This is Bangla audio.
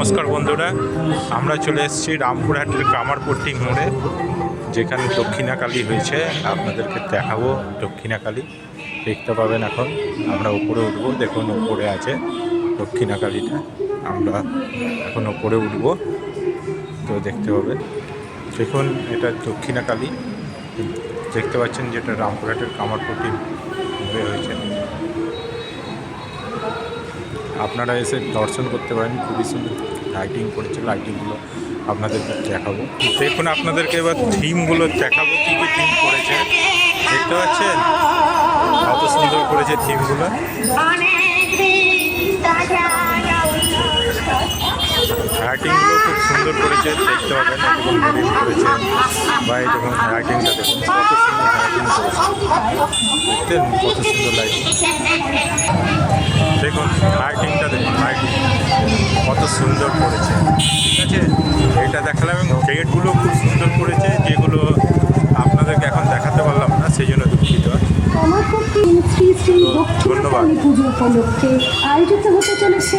নমস্কার বন্ধুরা, আমরা চলে এসেছি রামপুরহাটের কামারপট্টি মোড়ে, যেখানে দক্ষিণাকালী হয়েছে। আপনাদেরকে দেখাবো দক্ষিণাকালী, দেখতে পাবেন। এখন আমরা উপরে উঠবো, দেখুন উপরে আছে দক্ষিণাকালীটা। আমরা এখন উপরে উঠবো, তো দেখতে পাবেন। দেখুন এটা দক্ষিণাকালী, দেখতে পাচ্ছেন, যেটা রামপুরহাটের কামারপট্টি মোড়ে হয়েছে। আপনারা এসে দর্শন করতে পারেন, খুবই সুন্দর লাইটিং করেছে। লাইটিংগুলো আপনাদেরকে দেখাবো। দেখুন আপনাদেরকে এবার থিমগুলো দেখাবো, কী কী থিম করেছে। দেখতে পাচ্ছেন কত সুন্দর করেছে থিমগুলো। লাইটিংগুলো খুব সুন্দর করেছে, দেখতে পাবেন। একদম গ্রিন করেছে, বা এই দেখুন লাইটিংটা দেখুন কত সুন্দর লাইটিং করেছে। দেখতেন কত সুন্দর লাইটিং। দেখুন লাইটিংটা দেখুন, লাইটিং কত সুন্দর করেছে। ঠিক আছে, এটা দেখালাম। এবং গেটগুলো খুব সুন্দর করেছে, যেগুলো আপনাদেরকে এখন দেখাতে পারলাম না, সেই জন্য দুঃখিত। ধন্যবাদ। পুজো উপলক্ষে আয়োজিত হতে চলেছে